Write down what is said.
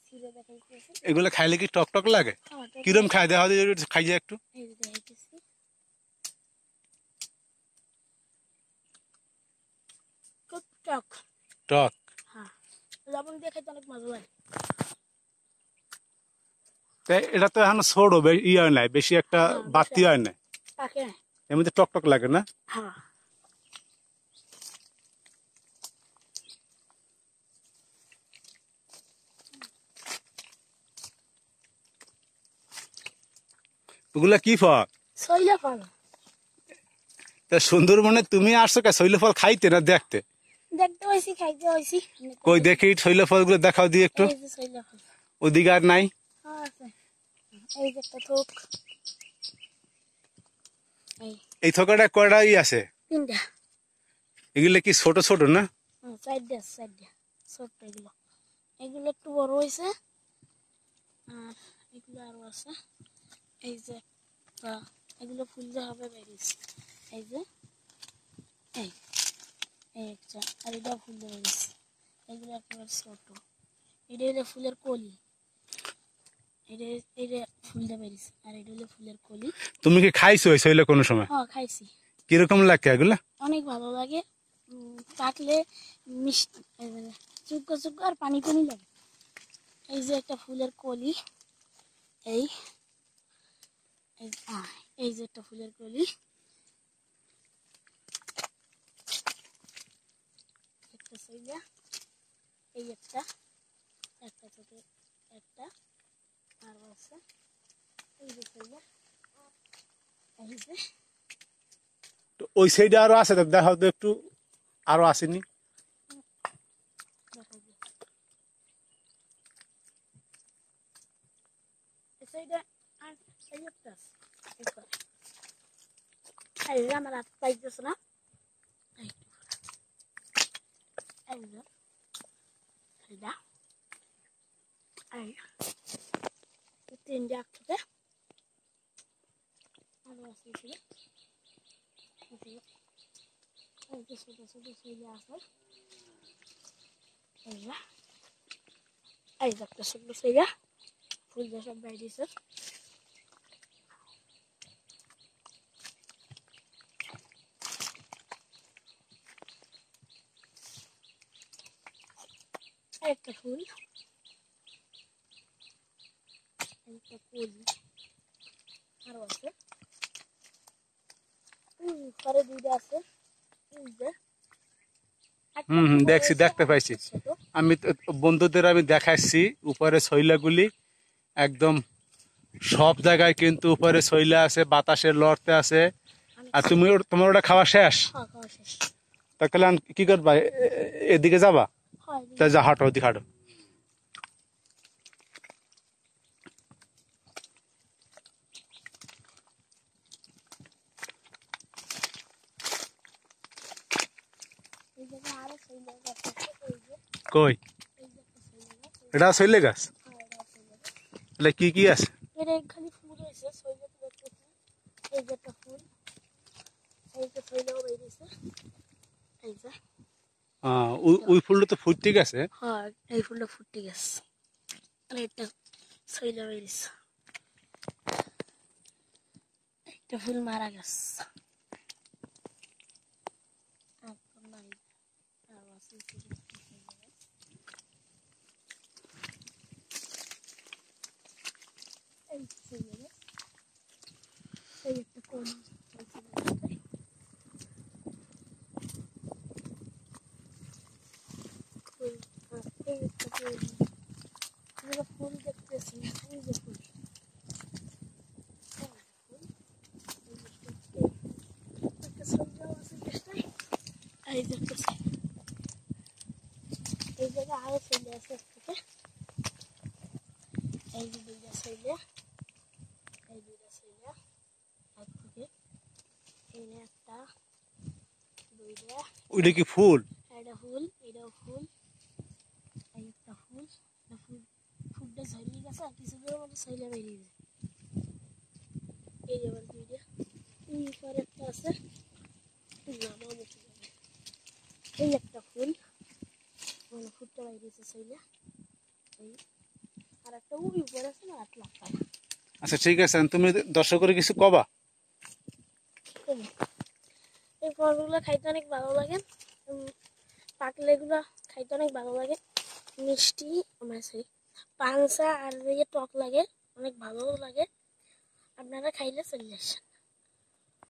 ছিঁড়ে দেখাইতেছি। এগুলো খাইলে কি টক টক লাগে? কিরম খাই দেখা খাইয়ে একটু। এই যে দেখাইতেছি, খুব টক। টক? হ্যাঁ, লবণ দিয়ে খাইতে অনেক মজা লাগে। এটা তো এখন ছোট ইয়ে হয় নাই, বেশি একটা বাতি হয় নাই, পাকে এর মধ্যে টক টক লাগে না? হ্যাঁ। ওগুলা কি ফল? শৈলা ফল। তা সুন্দরবনে তুমি আসছো কে শৈল ফল খাইতে না দেখতে? দেখতে হয়েছি, খাইতে হয়েছি। কই দেখি শৈল ফল গুলো দেখাও দিয়ে একটু। এই যে শৈলা ফল। ওদিকে আর নাই? হ্যাঁ আছে, এই যে একটা থোক। এই থোকাটা কয়টা আছে? 3টা। এগুলো কি ছোট ছোট না? 4টা, 4টা ছোট। এগুলো এগুলো একটু বড় হয়েছে, আর এগুলো আরো আছে। এই যে এগুলো ফুলতে হবে বেরিয়েছে। এই যে এই একটা, আর এটা ফুলতে বেরিয়েছে। এগুলো একেবারে ছোট। এটা হলো ফুলের কলি। এটা ফুলতে বেরিয়েছে, আর এটা হলো ফুলের কলি। তুমি কি খাইছো ওই শৈল কোনো সময়? হ্যাঁ খাইছি। কিরকম লাগে এগুলা? অনেক ভালো লাগে, কাটলে মিষ্টি, চুক্কা চুক্কা আর পানি পানি লাগে। এই যে একটা ফুলের কলি, এই এই যে একটা ফুলের কলি, একটা সইলা, এই একটা ছোট একটা, আর আছে এই যে সইলা, এই যে ওই সাইডে আরো আছে, দেখাও তো একটু, আরো আসেনি? আমার হাত পাইতেছে না। তিনটে একসাথে আরো আছে, ছোট ছোট শৈলা আছে। এই যে একটা ছোট শৈলা, ফুল দিয়ে সব বাইরেছে। একটা ফুল, একটা ফুল আরো আছে, পরে 2টা আছে। দেখছি, দেখতে পাইছি আমি। বন্ধুদের আমি দেখাচ্ছি উপরে শৈলাগুলি একদম সব জায়গায়, কিন্তু উপরে শৈলা আছে, বাতাসের লড়তে আছে। আর তুমি তোমার ওটা খাওয়া শেষ? তাহলে কি করবা, এদিকে যাবা? তা যা, হাঁটো ওদিকে হাঁটো। কই এটা শৈলে গাছ? তাহলে কি কি আছে? খালি ফুল হয়েছে, শৈলা তো দেখতেছি। এই যে একটা ফুল, এই যে শৈলাও বেরিয়েছে। এই যে ওই ফুলটা তো ফুটতে গেছে। হ্যাঁ, এই ফুলটা ফুটে গেছে, আর একটা শৈলা বেরিয়েছে। একটা ফুল মারা গেছে। এই একটা কোন ফুল দেখতেছি, এই যে ফুল, এই যে এই জায়গায় আরো শৈলে আছে থেকে। এই যে 2টা শৈলে, এই 2টা শৈলে এক থেকে। এই একটা, 2টা। ওইটা কি ফুল? এটা ফুল, এটাও ফুল। এই একটা ফুল, ফুলটা ঝরিয়ে গেছে, আর কিছু দূরের মধ্যে শৈলে বেরিয়ে যায়। এই আবার 2টা, পরে একটা আছে। এই একটা ফুল, ফুলটা বেরিয়েছে শৈলে। এই আর একটা উড়ি উপরে আছে না 8 লাখ টাকা। আচ্ছা ঠিক আছে, তুমি দর্শকের কিছু কবা? এই ফলগুলো খাইতে অনেক ভালো লাগে, পাকলে এগুলো খাইতে অনেক ভালো লাগে, মিষ্টি সরি পাংসা আর টক লাগে, অনেক ভালো লাগে। আপনারা খাইলে চলে আসেন।